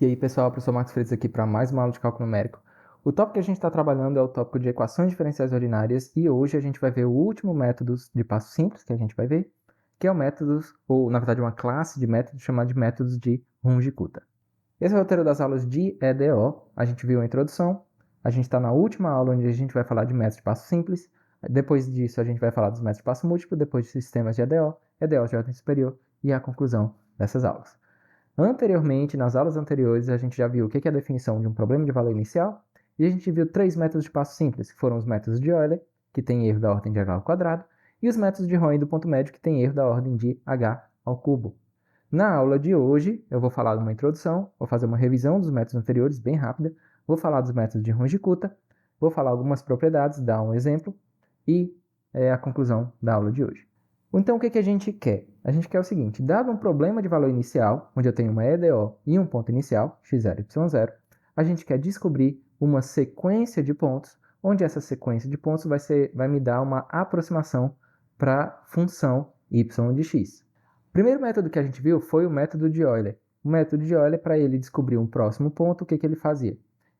E aí pessoal, professor Marcos Freitas aqui para mais uma aula de cálculo numérico. O tópico que a gente está trabalhando é o tópico de equações diferenciais ordinárias e hoje a gente vai ver o último método de passo simples que a gente vai ver, que é o método, ou na verdade uma classe de métodos chamada de métodos de Runge-Kutta. Esse é o roteiro das aulas de EDO, a gente viu a introdução, a gente está na última aula onde a gente vai falar de métodos de passo simples, depois disso a gente vai falar dos métodos de passo múltiplo, depois de sistemas de EDO, EDO de ordem superior e a conclusão dessas aulas. Anteriormente, nas aulas anteriores, a gente já viu o que é a definição de um problema de valor inicial e a gente viu três métodos de passo simples, que foram os métodos de Euler, que tem erro da ordem de h ao quadrado, e os métodos de Roy do ponto médio, que tem erro da ordem de h ao cubo. Na aula de hoje, eu vou falar de uma introdução, vou fazer uma revisão dos métodos anteriores, bem rápida, vou falar dos métodos de Runge-Kutta, vou falar algumas propriedades, dar um exemplo e a conclusão da aula de hoje. Então, o que a gente quer? A gente quer o seguinte, dado um problema de valor inicial, onde eu tenho uma EDO e um ponto inicial, x0 e y0, a gente quer descobrir uma sequência de pontos, onde essa sequência de pontos vai me dar uma aproximação para a função y de x. O primeiro método que a gente viu foi o método de Euler. O método de Euler, para ele descobrir um próximo ponto, o que ele fazia?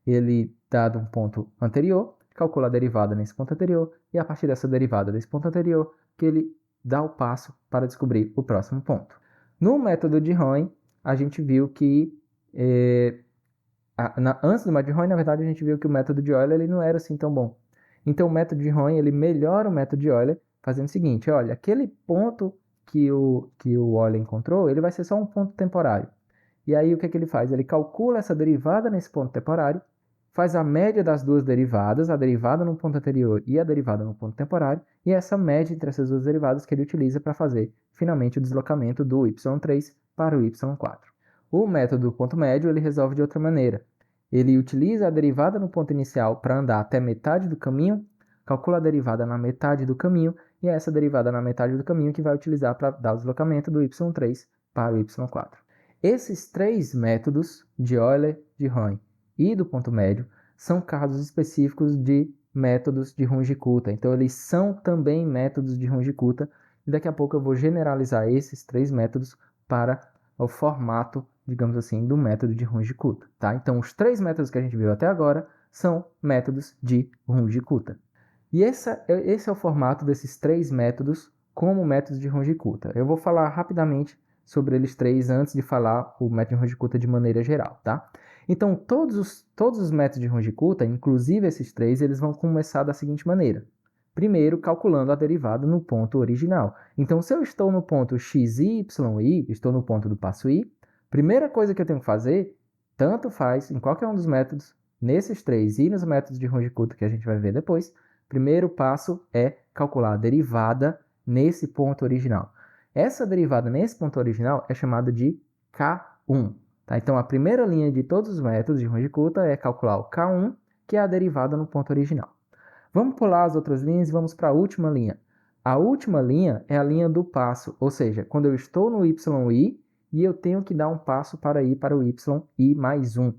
Ele, dado um ponto anterior, calcula a derivada nesse ponto anterior, e a partir dessa derivada desse ponto anterior, que ele dá o passo para descobrir o próximo ponto. No método de Roy, a gente viu que, antes do método de Roy, na verdade, a gente viu que o método de Euler ele não era assim tão bom. Então, o método de Roy ele melhora o método de Euler, fazendo o seguinte, olha, aquele ponto que o Euler encontrou, ele vai ser só um ponto temporário. E aí, o que ele faz? Ele calcula essa derivada nesse ponto temporário, faz a média das duas derivadas, a derivada no ponto anterior e a derivada no ponto temporário, e essa média entre essas duas derivadas que ele utiliza para fazer, finalmente, o deslocamento do y3 para o y4. O método do ponto médio ele resolve de outra maneira. Ele utiliza a derivada no ponto inicial para andar até metade do caminho, calcula a derivada na metade do caminho, e é essa derivada na metade do caminho que vai utilizar para dar o deslocamento do y3 para o y4. Esses três métodos de Euler, de Roy e do ponto médio são casos específicos de métodos de Runge-Kutta. Então, eles são também métodos de Runge-Kutta. E daqui a pouco eu vou generalizar esses três métodos para o formato, digamos assim, do método de Runge-Kutta. Tá? Então, os três métodos que a gente viu até agora são métodos de Runge-Kutta. E esse é o formato desses três métodos como métodos de Runge-Kutta. Eu vou falar rapidamente sobre eles três antes de falar o método de Runge-Kutta de maneira geral, tá? Então, todos os métodos de Runge-Kutta, inclusive esses três, eles vão começar da seguinte maneira. Primeiro, calculando a derivada no ponto original. Então, se eu estou no ponto x, y, estou no ponto do passo i, primeira coisa que eu tenho que fazer, tanto faz em qualquer um dos métodos, nesses três e nos métodos de Runge-Kutta que a gente vai ver depois, primeiro passo é calcular a derivada nesse ponto original. Essa derivada nesse ponto original é chamada de K1. Tá? Então, a primeira linha de todos os métodos de Runge-Kutta é calcular o K1, que é a derivada no ponto original. Vamos pular as outras linhas e vamos para a última linha. A última linha é a linha do passo, ou seja, quando eu estou no yi e eu tenho que dar um passo para ir para o yi mais 1.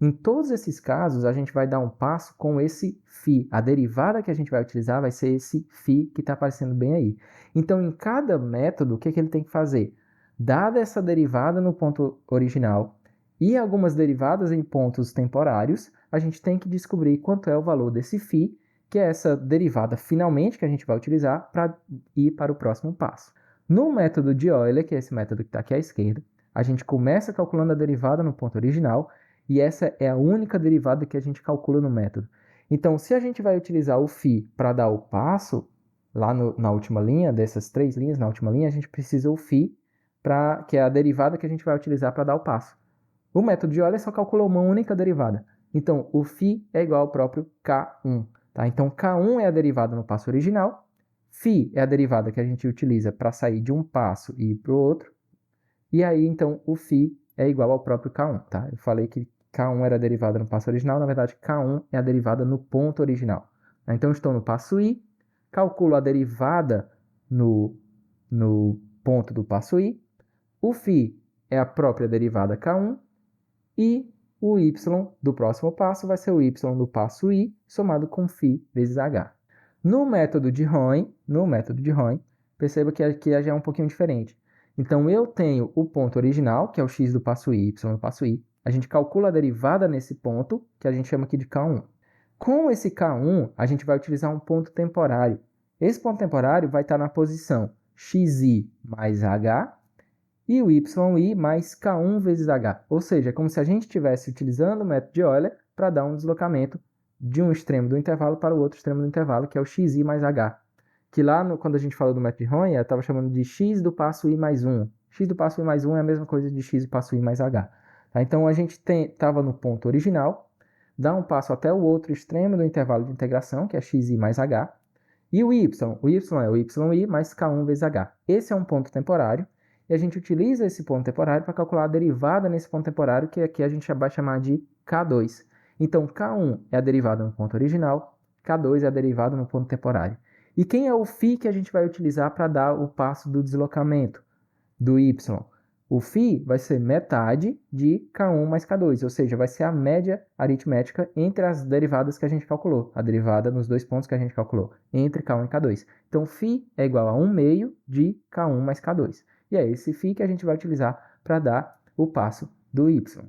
Em todos esses casos, a gente vai dar um passo com esse φ. A derivada que a gente vai utilizar vai ser esse φ que está aparecendo bem aí. Então, em cada método, o que ele tem que fazer? Dada essa derivada no ponto original e algumas derivadas em pontos temporários, a gente tem que descobrir quanto é o valor desse φ, que é essa derivada finalmente que a gente vai utilizar para ir para o próximo passo. No método de Euler, que é esse método que está aqui à esquerda, a gente começa calculando a derivada no ponto original, e essa é a única derivada que a gente calcula no método. Então, se a gente vai utilizar o φ para dar o passo, lá na última linha, dessas três linhas, na última linha, a gente precisa o φ, que é a derivada que a gente vai utilizar para dar o passo. O método de Euler só calculou uma única derivada. Então, o φ é igual ao próprio K1. Tá? Então, K1 é a derivada no passo original, φ é a derivada que a gente utiliza para sair de um passo e ir para o outro, e aí, então, o φ é igual ao próprio K1. Tá? Eu falei que K1 era a derivada no passo original, na verdade, K1 é a derivada no ponto original. Então, estou no passo i, calculo a derivada no ponto do passo i, o φ é a própria derivada K1, e o y do próximo passo vai ser o y do passo i, somado com φ vezes h. No método de Roy, perceba que aqui já é um pouquinho diferente. Então, eu tenho o ponto original, que é o x do passo i, y do passo i, A gente calcula a derivada nesse ponto, que a gente chama aqui de K1. Com esse K1, a gente vai utilizar um ponto temporário. Esse ponto temporário vai estar na posição xi mais h e o yi mais K1 vezes h. Ou seja, é como se a gente estivesse utilizando o método de Euler para dar um deslocamento de um extremo do intervalo para o outro extremo do intervalo, que é o xi mais h. Que lá, quando a gente falou do método de Roy, eu estava chamando de x do passo i mais 1. X do passo i mais 1 é a mesma coisa de x do passo i mais h. Tá? Então, a gente estava no ponto original, dá um passo até o outro extremo do intervalo de integração, que é xi mais h, e o y é o yi mais K1 vezes h. Esse é um ponto temporário, e a gente utiliza esse ponto temporário para calcular a derivada nesse ponto temporário, que aqui a gente vai chamar de K2. Então, K1 é a derivada no ponto original, K2 é a derivada no ponto temporário. E quem é o φ que a gente vai utilizar para dar o passo do deslocamento do y? O φ vai ser metade de K1 mais K2, ou seja, vai ser a média aritmética entre as derivadas que a gente calculou, a derivada nos dois pontos que a gente calculou, entre K1 e K2. Então, φ é igual a 1 meio de K1 mais K2. E é esse φ que a gente vai utilizar para dar o passo do y.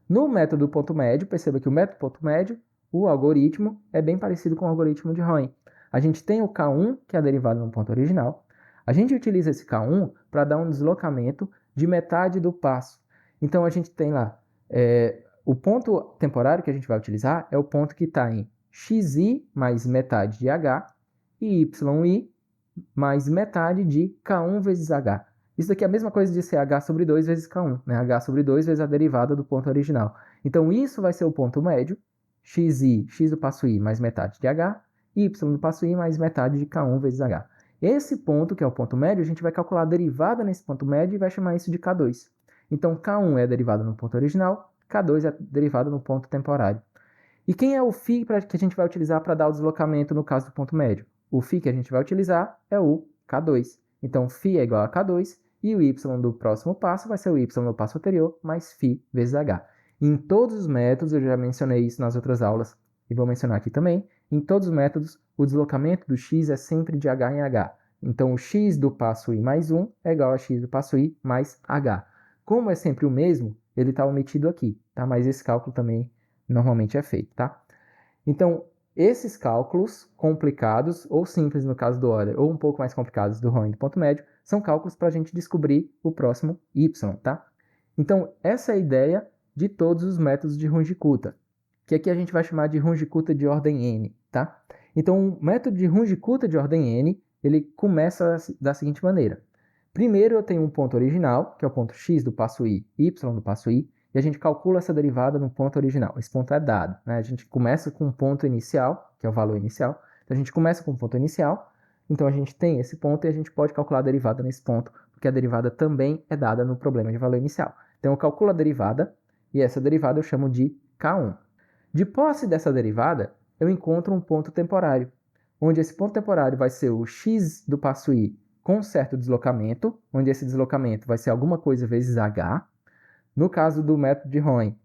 No método ponto médio, perceba que o método ponto médio, o algoritmo, é bem parecido com o algoritmo de Roy. A gente tem o K1, que é a derivada no ponto original. A gente utiliza esse K1 para dar um deslocamento de metade do passo. Então, a gente tem lá, o ponto temporário que a gente vai utilizar é o ponto que está em xi mais metade de h e yi mais metade de K1 vezes h. Isso daqui é a mesma coisa de ser h sobre 2 vezes K1, né? H sobre 2 vezes a derivada do ponto original. Então, isso vai ser o ponto médio, x do passo i mais metade de h, y do passo i mais metade de K1 vezes h. Esse ponto, que é o ponto médio, a gente vai calcular a derivada nesse ponto médio e vai chamar isso de K2. Então, K1 é a derivada no ponto original, K2 é a derivada no ponto temporário. E quem é o φ que a gente vai utilizar para dar o deslocamento no caso do ponto médio? O φ que a gente vai utilizar é o K2. Então, φ é igual a K2 e o y do próximo passo vai ser o y no passo anterior mais φ vezes h. Em todos os métodos, eu já mencionei isso nas outras aulas e vou mencionar aqui também, em todos os métodos, o deslocamento do x é sempre de h em h. Então, o x do passo i mais 1 é igual a x do passo i mais h. Como é sempre o mesmo, ele está omitido aqui, tá? Mas esse cálculo também normalmente é feito, tá? Então, esses cálculos complicados, ou simples no caso do Euler, ou um pouco mais complicados do Roy do ponto médio, são cálculos para a gente descobrir o próximo y, tá? Então, essa é a ideia de todos os métodos de Runge-Kutta, que aqui a gente vai chamar de Runge-Kutta de ordem n, tá? Então, o método de Runge-Kutta de ordem n, ele começa da seguinte maneira. Primeiro, eu tenho um ponto original, que é o ponto x do passo i, y do passo i, e a gente calcula essa derivada no ponto original. Esse ponto é dado, né? A gente começa com um ponto inicial, que é o valor inicial. Então, a gente começa com um ponto inicial, então a gente tem esse ponto e a gente pode calcular a derivada nesse ponto, porque a derivada também é dada no problema de valor inicial. Então, eu calculo a derivada, e essa derivada eu chamo de K1. De posse dessa derivada, eu encontro um ponto temporário, onde esse ponto temporário vai ser o x do passo i com certo deslocamento, onde esse deslocamento vai ser alguma coisa vezes h. No caso do método de Roy,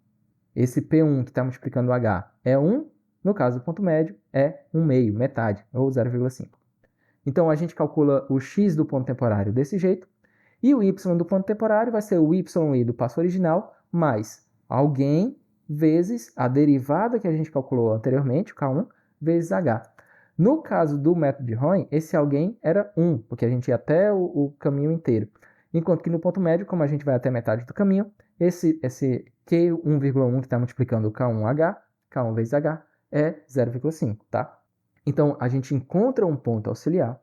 esse P1 que está multiplicando o H é 1. No caso do ponto médio, é 1 meio, metade, ou 0,5. Então, a gente calcula o x do ponto temporário desse jeito. E o y do ponto temporário vai ser o yi do passo original mais alguém vezes a derivada que a gente calculou anteriormente, o K1, vezes H. No caso do método de Roy, esse alguém era 1, porque a gente ia até o caminho inteiro. Enquanto que no ponto médio, como a gente vai até metade do caminho, esse Q1,1 que está multiplicando o K1H, K1 vezes H, é 0,5, tá? Então, a gente encontra um ponto auxiliar,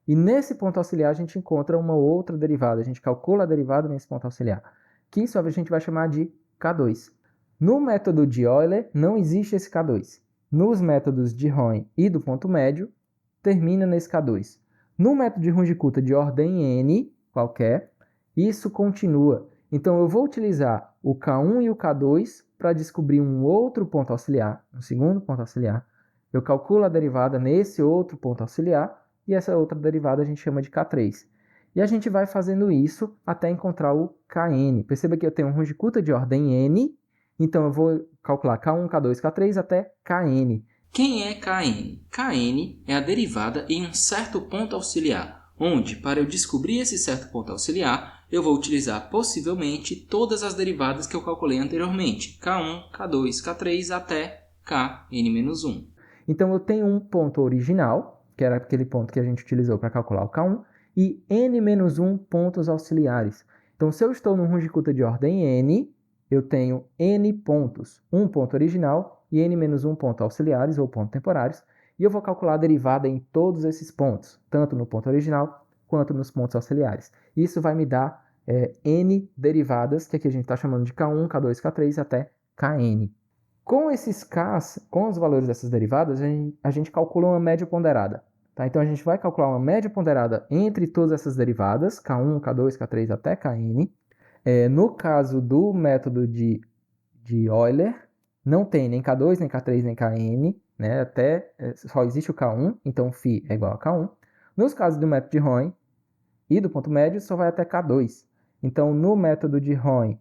e nesse ponto auxiliar a gente encontra uma outra derivada, a gente calcula a derivada nesse ponto auxiliar, que isso a gente vai chamar de K2. No método de Euler, não existe esse K2. Nos métodos de Roy e do ponto médio, termina nesse K2. No método de Runge-Kutta de ordem n, qualquer, isso continua. Então, eu vou utilizar o K1 e o K2 para descobrir um outro ponto auxiliar, um segundo ponto auxiliar. Eu calculo a derivada nesse outro ponto auxiliar e essa outra derivada a gente chama de K3. E a gente vai fazendo isso até encontrar o Kn. Perceba que eu tenho um Runge-Kutta de ordem n, então eu vou calcular K1, K2, K3 até Kn. Quem é Kn? Kn é a derivada em um certo ponto auxiliar, onde, para eu descobrir esse certo ponto auxiliar, eu vou utilizar possivelmente todas as derivadas que eu calculei anteriormente, K1, K2, K3 até Kn-1. Então, eu tenho um ponto original, que era aquele ponto que a gente utilizou para calcular o K1, e n-1 pontos auxiliares. Então, se eu estou num Runge-Kutta de ordem n, eu tenho n pontos, um ponto original e n-1 ponto auxiliares, ou pontos temporários, e eu vou calcular a derivada em todos esses pontos, tanto no ponto original quanto nos pontos auxiliares. Isso vai me dar n derivadas, que aqui a gente está chamando de K1, K2, K3 até Kn. Com esses Ks, com os valores dessas derivadas, a gente calcula uma média ponderada. Tá? Então, a gente vai calcular uma média ponderada entre todas essas derivadas, K1, K2, K3 até Kn. No caso do método de Euler, não tem nem K2, nem K3, nem Kn, né? Só existe o K1, então φ é igual a K1. Nos casos do método de Roen e do ponto médio, só vai até K2. Então, no método de Roen,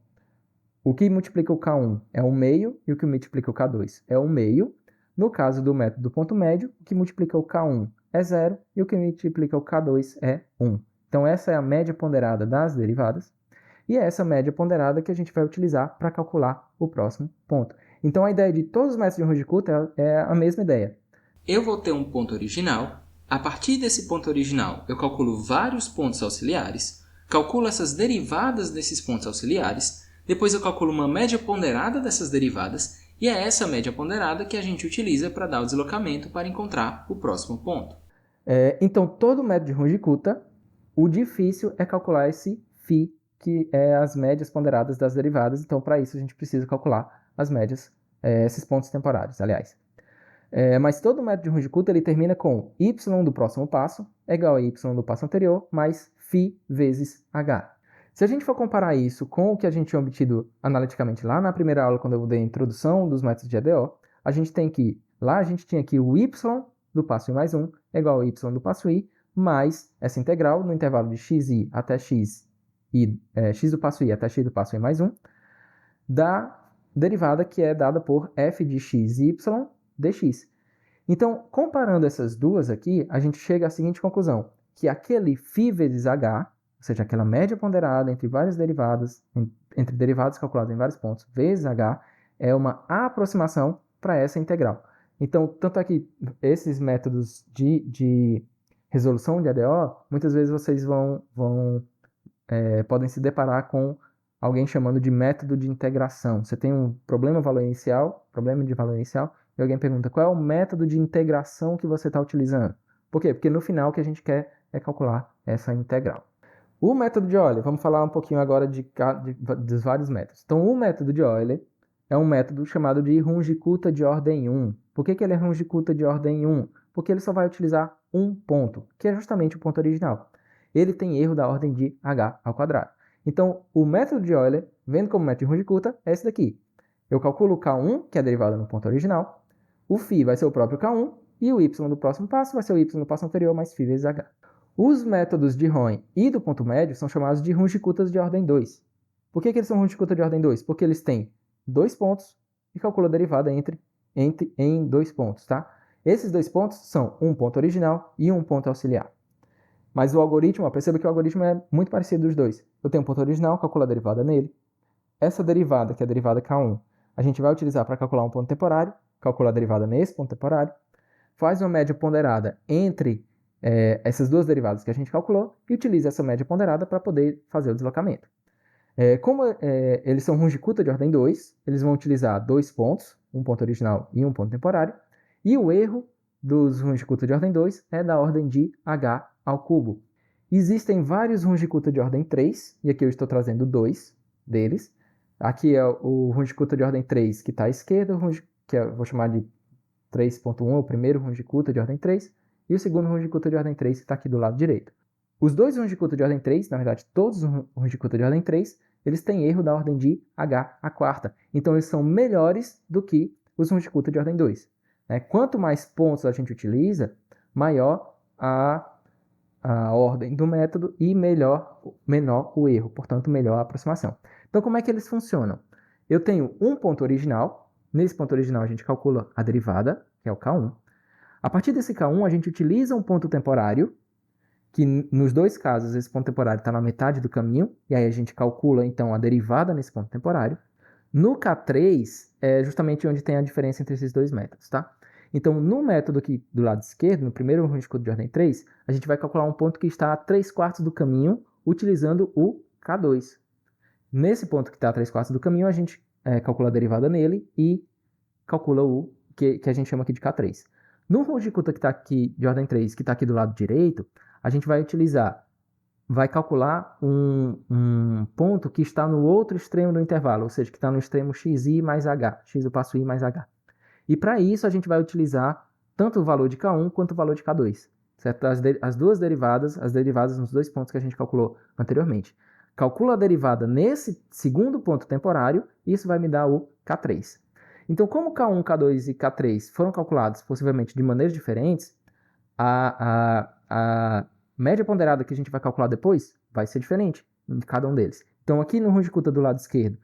o que multiplica o K1 é 1 meio e o que multiplica o K2 é 1 meio. No caso do método do ponto médio, o que multiplica o K1 é 0 e o que multiplica o K2 é 1. Então, essa é a média ponderada das derivadas. E é essa média ponderada que a gente vai utilizar para calcular o próximo ponto. Então, a ideia de todos os métodos de Runge-Kutta é a mesma ideia. Eu vou ter um ponto original. A partir desse ponto original, eu calculo vários pontos auxiliares, calculo essas derivadas desses pontos auxiliares, depois eu calculo uma média ponderada dessas derivadas, e é essa média ponderada que a gente utiliza para dar o deslocamento para encontrar o próximo ponto. Então, todo método de Runge-Kutta, o difícil é calcular esse φ, que é as médias ponderadas das derivadas. Então, para isso, a gente precisa calcular as médias, esses pontos temporários, aliás. Mas todo método de Runge-Kutta ele termina com y do próximo passo é igual a y do passo anterior mais φ vezes h. Se a gente for comparar isso com o que a gente tinha obtido analiticamente lá na primeira aula, quando eu dei a introdução dos métodos de EDO, a gente tem que, lá a gente tinha que o y do passo i mais 1 é igual a y do passo i, mais essa integral no intervalo de xi até x do passo i até x do passo i mais 1, da derivada que é dada por f de xy dx. Então, comparando essas duas aqui, a gente chega à seguinte conclusão, que aquele φ vezes h, ou seja, aquela média ponderada entre várias derivadas, entre derivadas calculadas em vários pontos, vezes h, é uma aproximação para essa integral. Então, tanto é que esses métodos de resolução de ADO, muitas vezes vocês podem se deparar com alguém chamando de método de integração. Você tem um problema de valor inicial, e alguém pergunta qual é o método de integração que você está utilizando. Por quê? Porque no final o que a gente quer é calcular essa integral. O método de Euler, vamos falar um pouquinho agora dos vários métodos. Então, o método de Euler é um método chamado de Runge-Kutta de ordem 1. Por que ele é Runge-Kutta de ordem 1? Porque ele só vai utilizar um ponto, que é justamente o ponto original. Ele tem erro da ordem de h ao quadrado. Então, o método de Euler, vendo como método de Runge-Kutta, é esse daqui. Eu calculo o K1, que é a derivada no ponto original, o φ vai ser o próprio K1, e o y do próximo passo vai ser o y do passo anterior mais φ vezes h. Os métodos de Roen e do ponto médio são chamados de Runge-Kuttas de ordem 2. Por que eles são Runge-Kutta de ordem 2? Porque eles têm dois pontos e calculam a derivada em dois pontos, tá? Esses dois pontos são um ponto original e um ponto auxiliar. Mas o algoritmo, perceba que o algoritmo é muito parecido dos dois. Eu tenho um ponto original, calculo a derivada nele. Essa derivada, que é a derivada K1, a gente vai utilizar para calcular um ponto temporário, calcula a derivada nesse ponto temporário, faz uma média ponderada entre essas duas derivadas que a gente calculou e utiliza essa média ponderada para poder fazer o deslocamento. Como eles são Runge-Kutta de ordem 2, eles vão utilizar dois pontos, um ponto original e um ponto temporário, e o erro dos Runge-Kutta de ordem 2 é da ordem de h ao cubo. Existem vários Runge-Kutta de ordem 3, e aqui eu estou trazendo dois deles. Aqui é o Runge-Kutta de ordem 3 que está à esquerda, que eu vou chamar de 3.1, o primeiro Runge-Kutta de ordem 3, e o segundo Runge-Kutta de ordem 3 que está aqui do lado direito. Os dois Runge-Kutta de ordem 3, na verdade todos os Runge-Kutta de ordem 3, eles têm erro da ordem de h à quarta. Então eles são melhores do que os Runge-Kutta de ordem 2. Quanto mais pontos a gente utiliza, maior a ordem do método e menor o erro, portanto melhor a aproximação. Então como é que eles funcionam? Eu tenho um ponto original, nesse ponto original a gente calcula a derivada, que é o K1. A partir desse K1 a gente utiliza um ponto temporário, que nos dois casos esse ponto temporário está na metade do caminho, e aí a gente calcula então a derivada nesse ponto temporário. No K3 é justamente onde tem a diferença entre esses dois métodos, tá? Então, no método aqui do lado esquerdo, no primeiro ruim de curta de ordem 3, a gente vai calcular um ponto que está a 3/4 do caminho, utilizando o K2. Nesse ponto que está a 3/4 do caminho, a gente calcula a derivada nele e calcula o que a gente chama aqui de K3. No ruim de curta que está aqui de ordem 3, que está aqui do lado direito, a gente vai calcular um ponto que está no outro extremo do intervalo, ou seja, que está no extremo xi mais h, x do passo i mais h. E para isso a gente vai utilizar tanto o valor de K1 quanto o valor de K2, certo? As duas derivadas, as derivadas nos dois pontos que a gente calculou anteriormente. Calcula a derivada nesse segundo ponto temporário, e isso vai me dar o K3. Então, como K1, K2 e K3 foram calculados possivelmente de maneiras diferentes, a média ponderada que a gente vai calcular depois vai ser diferente em cada um deles. Então, aqui no Runge-Kutta do lado esquerdo,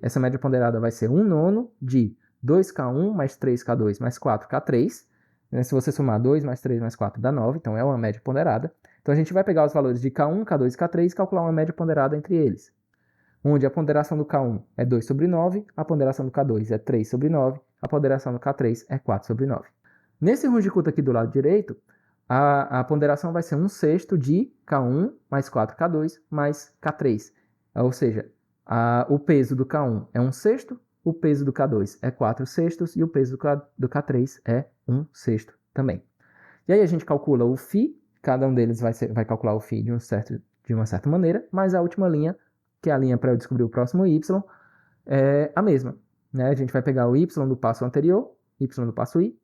essa média ponderada vai ser 1/9 de 2K1 mais 3K2 mais 4K3. Se você somar 2 mais 3 mais 4 dá 9, então é uma média ponderada. Então, a gente vai pegar os valores de K1, K2 e K3 e calcular uma média ponderada entre eles, onde a ponderação do K1 é 2/9, a ponderação do K2 é 3/9, a ponderação do K3 é 4/9. Nesse Runge-Kutta aqui do lado direito, a ponderação vai ser 1/6 de K1 mais 4K2 mais K3. Ou seja, o peso do K1 é 1/6, o peso do K2 é 4/6 e o peso do K3 é 1/6 também. E aí a gente calcula o φ, cada um deles vai calcular o φ de uma certa maneira, mas a última linha, que é a linha para eu descobrir o próximo y, é a mesma, né? A gente vai pegar o y do passo anterior, y do passo i,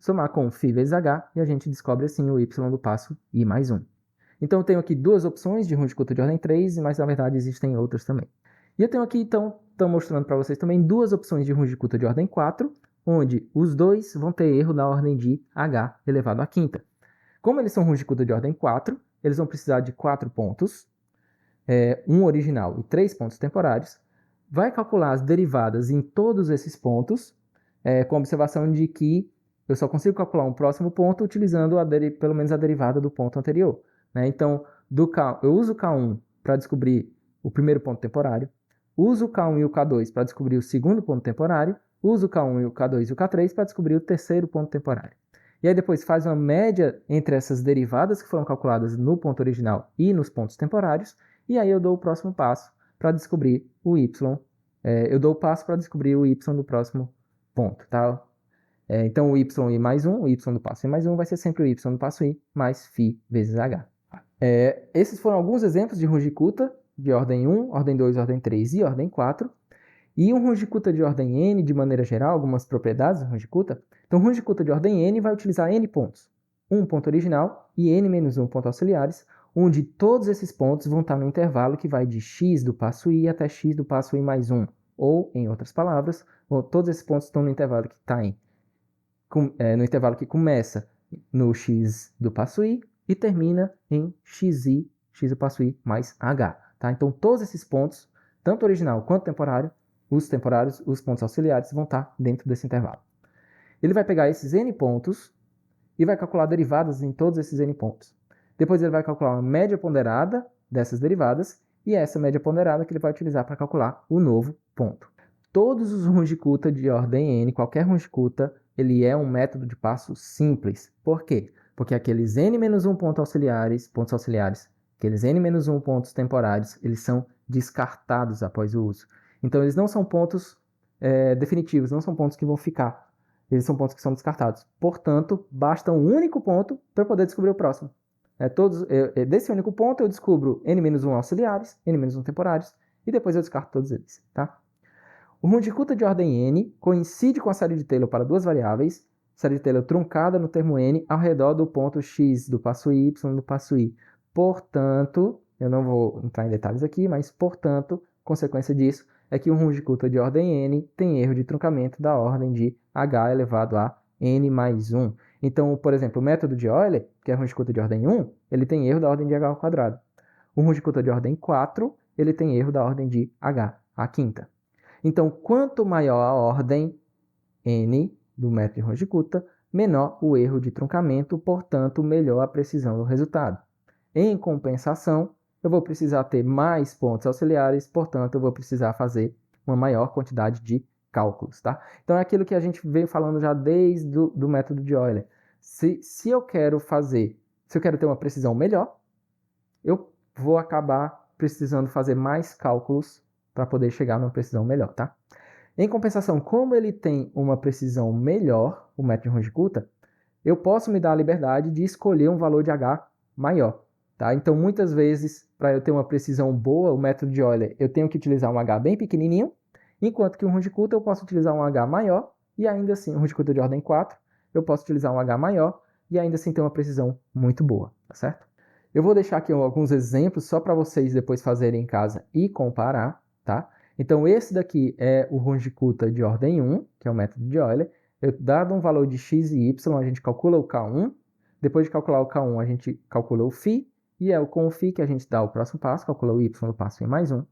somar com φ vezes h, e a gente descobre assim o y do passo i mais 1. Então eu tenho aqui duas opções de Runge-Kutta de ordem 3, mas na verdade existem outras também. E eu tenho aqui, então, estou mostrando para vocês também duas opções de Runge-Kutta de ordem 4, onde os dois vão ter erro na ordem de h elevado à quinta. Como eles são Runge-Kutta de ordem 4, eles vão precisar de 4 pontos, um original e 3 pontos temporários. Vai calcular as derivadas em todos esses pontos, com a observação de que eu só consigo calcular um próximo ponto utilizando pelo menos a derivada do ponto anterior, né? Então, eu uso o K1 para descobrir o primeiro ponto temporário, uso o K1 e o K2 para descobrir o segundo ponto temporário, uso o K1 e o K2 e o K3 para descobrir o terceiro ponto temporário. E aí depois faz uma média entre essas derivadas que foram calculadas no ponto original e nos pontos temporários, e aí eu dou o próximo passo para descobrir o y. Eu dou o passo para descobrir o y do próximo ponto, tá? Então o y mais 1, o y do passo i mais 1 vai ser sempre o y do passo i mais φ vezes h. Esses foram alguns exemplos de Runge-Kutta de ordem 1, ordem 2, ordem 3 e ordem 4. E um Runge-Kutta de ordem n, de maneira geral, algumas propriedades do Runge-Kutta. Então, o Runge-Kutta de ordem n vai utilizar n pontos. Um ponto original e n menos 1 ponto auxiliares, onde todos esses pontos vão estar no intervalo que vai de x do passo i até x do passo i mais 1. Ou, em outras palavras, todos esses pontos estão no intervalo que está no intervalo que começa no x do passo i e termina em xi, x do passo i mais h. Tá? Então, todos esses pontos, tanto original quanto temporário, os temporários, os pontos auxiliares, vão estar dentro desse intervalo. Ele vai pegar esses n pontos e vai calcular derivadas em todos esses n pontos. Depois ele vai calcular uma média ponderada dessas derivadas e é essa média ponderada que ele vai utilizar para calcular o novo ponto. Todos os Runge-Kutta de ordem n, qualquer Runge-Kutta, ele é um método de passo simples. Por quê? Porque aqueles n-1 pontos auxiliares, aqueles n-1 pontos temporários, eles são descartados após o uso. Então, eles não são pontos definitivos, não são pontos que vão ficar. Eles são pontos que são descartados. Portanto, basta um único ponto para eu poder descobrir o próximo. Desse único ponto, eu descubro n-1 auxiliares, n-1 temporários, e depois eu descarto todos eles. Tá? O Runge-Kutta de ordem n coincide com a série de Taylor para duas variáveis, série de Taylor truncada no termo n ao redor do ponto x do passo i, y do passo i. Portanto, eu não vou entrar em detalhes aqui, mas, portanto, consequência disso é que o Runge-Kutta de ordem n tem erro de truncamento da ordem de h elevado a n mais 1. Então, por exemplo, o método de Euler, que é o Runge-Kutta de ordem 1, ele tem erro da ordem de h ao quadrado. O Runge-Kutta de ordem 4, ele tem erro da ordem de h à quinta. Então, quanto maior a ordem n do método de Runge-Kutta, menor o erro de truncamento, portanto, melhor a precisão do resultado. Em compensação, eu vou precisar ter mais pontos auxiliares, portanto, eu vou precisar fazer uma maior quantidade de cálculos, tá? Então, é aquilo que a gente veio falando já desde o método de Euler. Se eu quero ter uma precisão melhor, eu vou acabar precisando fazer mais cálculos para poder chegar numa precisão melhor, tá? Em compensação, como ele tem uma precisão melhor, o método de Runge-Kutta, eu posso me dar a liberdade de escolher um valor de H maior, tá? Então, muitas vezes, para eu ter uma precisão boa, o método de Euler, eu tenho que utilizar um H bem pequenininho, enquanto que o Runge-Kutta eu posso utilizar um H maior, e ainda assim, o Runge-Kutta de ordem 4, eu posso utilizar um H maior, e ainda assim ter uma precisão muito boa, tá certo? Eu vou deixar aqui alguns exemplos só para vocês depois fazerem em casa e comparar, tá? Então, esse daqui é o Runge-Kutta de ordem 1, que é o método de Euler. Dado um valor de x e y, a gente calcula o K1. Depois de calcular o K1, a gente calcula o φ. E é com o φ que a gente dá o próximo passo, calcula o y no passo em mais 1.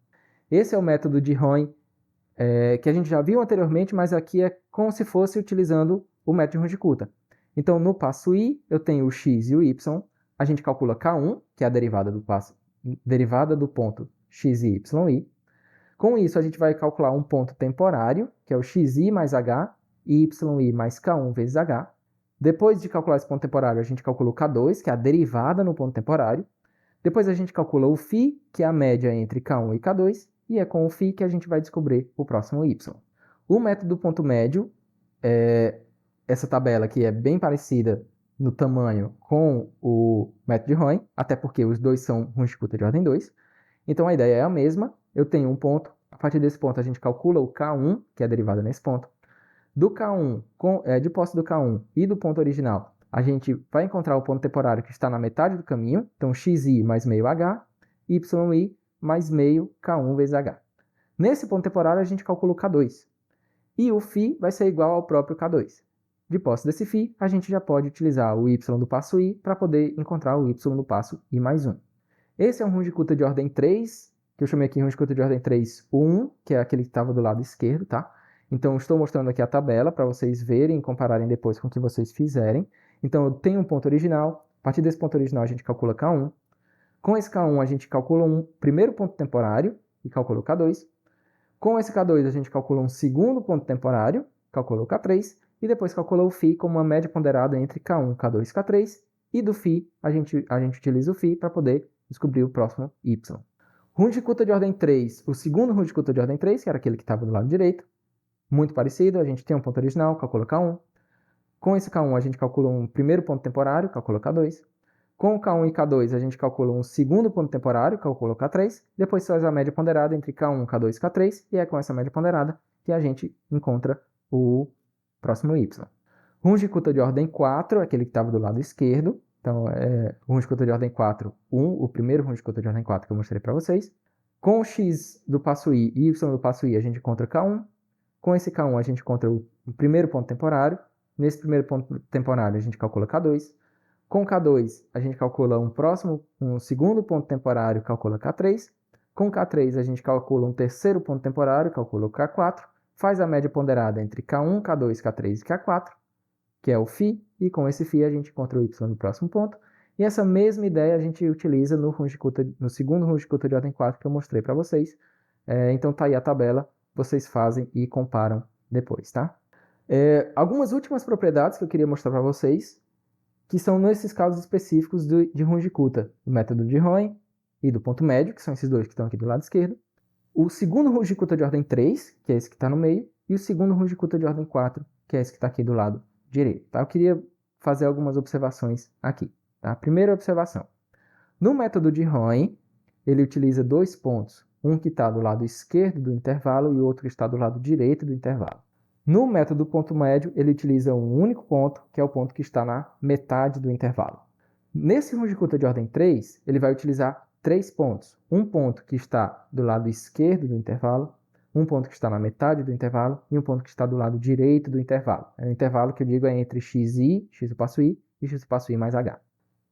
Esse é o método de Roy, que a gente já viu anteriormente, mas aqui é como se fosse utilizando o método de Runge-Kutta. Então, no passo i, eu tenho o x e o y. A gente calcula K1, que é a derivada do ponto x e yi. Com isso, a gente vai calcular um ponto temporário, que é o xi mais h, e yi mais K1 vezes h. Depois de calcular esse ponto temporário, a gente calcula o K2, que é a derivada no ponto temporário. Depois a gente calcula o φ, que é a média entre K1 e K2, e é com o φ que a gente vai descobrir o próximo y. O método do ponto médio, essa tabela aqui é bem parecida no tamanho com o método de Roy, até porque os dois são Runge-Kutta de ordem 2. Então, a ideia é a mesma. Eu tenho um ponto. A partir desse ponto, a gente calcula o K1, que é a derivada nesse ponto. Do K1, de posse do K1 e do ponto original, a gente vai encontrar o ponto temporário que está na metade do caminho. Então, xi mais meio h, yi mais meio K1 vezes h. Nesse ponto temporário, a gente calcula o K2. E o φ vai ser igual ao próprio K2. De posse desse φ, a gente já pode utilizar o y do passo i para poder encontrar o y do passo i mais 1. Esse é um Runge-Kutta de ordem 3, que eu chamei aqui Runge-Kutta de ordem 3, o 1, que é aquele que estava do lado esquerdo, tá? Então, estou mostrando aqui a tabela para vocês verem e compararem depois com o que vocês fizerem. Então, eu tenho um ponto original. A partir desse ponto original, a gente calcula K1. Com esse K1, a gente calcula um primeiro ponto temporário e calcula o K2. Com esse K2, a gente calcula um segundo ponto temporário, calcula o K3. E depois calcula o φ como uma média ponderada entre K1, K2 e K3. E do φ, a gente utiliza o φ para poder descobrir o próximo y. Runge-Kutta de ordem 3, o segundo Runge-Kutta de ordem 3, que era aquele que estava do lado direito, muito parecido, a gente tem um ponto original, calcula K1. Com esse K1, a gente calcula um primeiro ponto temporário, calcula K2. Com o K1 e K2, a gente calcula um segundo ponto temporário, calcula K3. Depois faz a média ponderada entre K1, K2 e K3, e é com essa média ponderada que a gente encontra o próximo y. Runge-Kutta de ordem 4, aquele que estava do lado esquerdo. Então, o Runge-Kutta de ordem 4, 1, o primeiro Runge-Kutta de ordem 4 que eu mostrei para vocês. Com o x do passo i e y do passo i, a gente encontra K1. Com esse K1, a gente encontra o primeiro ponto temporário. Nesse primeiro ponto temporário, a gente calcula K2. Com K2, a gente calcula um segundo ponto temporário, calcula K3. Com K3, a gente calcula um terceiro ponto temporário, calcula o K4. Faz a média ponderada entre K1, K2, K3 e K4, que é o φ, e com esse φ a gente encontra o y no próximo ponto. E essa mesma ideia a gente utiliza no segundo Runge-Kutta de ordem 4 que eu mostrei para vocês. Então tá aí a tabela, vocês fazem e comparam depois, tá? Algumas últimas propriedades que eu queria mostrar para vocês, que são nesses casos específicos de Runge-Kutta, do método de Roy e do ponto médio, que são esses dois que estão aqui do lado esquerdo. O segundo Runge-Kutta de ordem 3, que é esse que está no meio, e o segundo Runge-Kutta de ordem 4, que é esse que está aqui do lado direito. Tá? Eu queria fazer algumas observações aqui. Tá? Primeira observação. No método de Roy, ele utiliza dois pontos, um que está do lado esquerdo do intervalo e o outro que está do lado direito do intervalo. No método do ponto médio, ele utiliza um único ponto, que é o ponto que está na metade do intervalo. Nesse Runge-Kutta de ordem 3, ele vai utilizar 3 pontos. Um ponto que está do lado esquerdo do intervalo, um ponto que está na metade do intervalo e um ponto que está do lado direito do intervalo. O intervalo que eu digo é entre xi, x do passo i, e x do passo i mais h.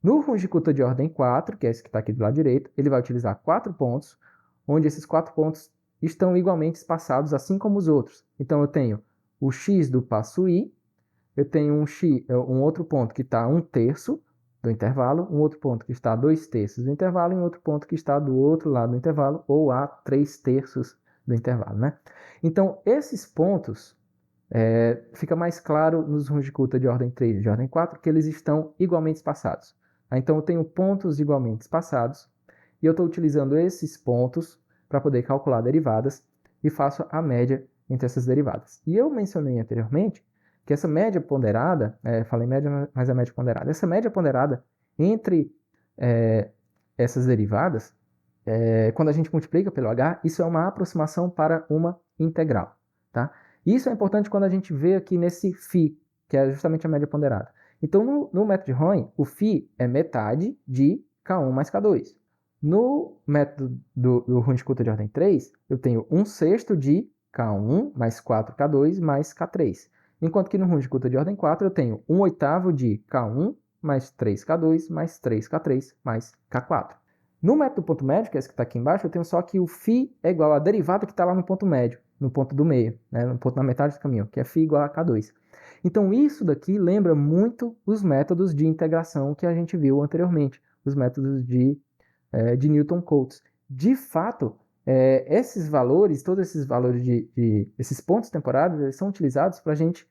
No Runge-Kutta de ordem 4, que é esse que está aqui do lado direito, ele vai utilizar 4 pontos, onde esses 4 pontos estão igualmente espaçados, assim como os outros. Então, eu tenho o x do passo i, eu tenho um outro ponto que está 1/3, do intervalo, um outro ponto que está a 2/3 do intervalo e um outro ponto que está do outro lado do intervalo ou a 3/3 do intervalo, né? Então, esses pontos fica mais claro nos Runge-Kutta de ordem 3 e de ordem 4 que eles estão igualmente espaçados. Então, eu tenho pontos igualmente espaçados e eu estou utilizando esses pontos para poder calcular derivadas e faço a média entre essas derivadas. E eu mencionei anteriormente que essa média ponderada, falei média, mas é média ponderada, essa média ponderada entre essas derivadas, quando a gente multiplica pelo h, isso é uma aproximação para uma integral, tá? Isso é importante quando a gente vê aqui nesse φ, que é justamente a média ponderada. Então, no método de Roy, o φ é metade de K1 mais K2. No método do Runge-Kutta de ordem 3, eu tenho 1/6 de K1 mais 4K2 mais K3. Enquanto que no Runge-Kutta de ordem 4, eu tenho 1/8 de K1 mais 3K2 mais 3K3 mais K4. No método do ponto médio, que é esse que está aqui embaixo, eu tenho só que o φ é igual à derivada que está lá no ponto médio, no ponto do meio, né, no ponto na metade do caminho, que é φ igual a K2. Então, isso daqui lembra muito os métodos de integração que a gente viu anteriormente, os métodos de Newton-Cotes. De fato, esses valores, todos esses valores esses pontos temporários, eles são utilizados para a gente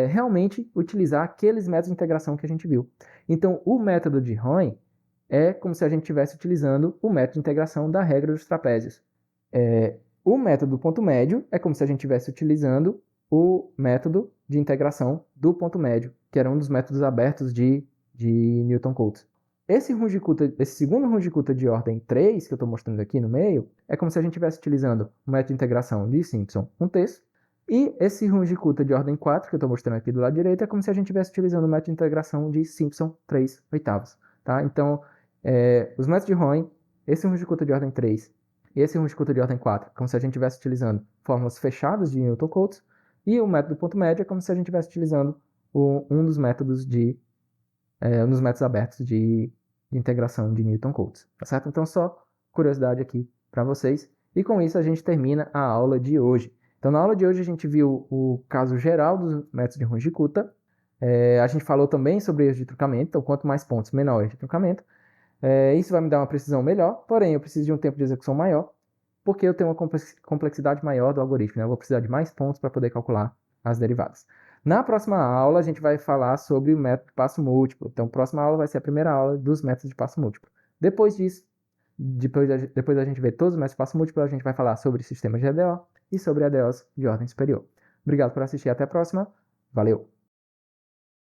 realmente utilizar aqueles métodos de integração que a gente viu. Então, o método de Roy é como se a gente estivesse utilizando o método de integração da regra dos trapézios. O método do ponto médio é como se a gente estivesse utilizando o método de integração do ponto médio, que era um dos métodos abertos de Newton-Cotes. Esse segundo Runge-Kutta de ordem 3, que eu estou mostrando aqui no meio, é como se a gente estivesse utilizando o método de integração de Simpson 1/3, e esse Runge-Kutta de ordem 4, que eu estou mostrando aqui do lado direito, é como se a gente estivesse utilizando o método de integração de Simpson 3/8. Tá? Então, os métodos de Roy, esse Runge-Kutta de ordem 3 e esse Runge-Kutta de ordem 4, como se a gente estivesse utilizando fórmulas fechadas de Newton-Cotes, e o método do ponto médio é como se a gente estivesse utilizando um dos métodos abertos de integração de Newton-Cotes, tá certo? Então, só curiosidade aqui para vocês. E com isso a gente termina a aula de hoje. Então, na aula de hoje a gente viu o caso geral dos métodos de Runge-Kutta. A gente falou também sobre erros de truncamento. Então, quanto mais pontos, menor o erro de truncamento. Isso vai me dar uma precisão melhor, porém eu preciso de um tempo de execução maior, porque eu tenho uma complexidade maior do algoritmo, né? Eu vou precisar de mais pontos para poder calcular as derivadas. Na próxima aula, a gente vai falar sobre o método de passo múltiplo. Então, a próxima aula vai ser a primeira aula dos métodos de passo múltiplo. Depois disso, depois da gente ver todos os métodos de passo múltiplo, a gente vai falar sobre sistemas de EDO e sobre EDOs de ordem superior. Obrigado por assistir, até a próxima. Valeu!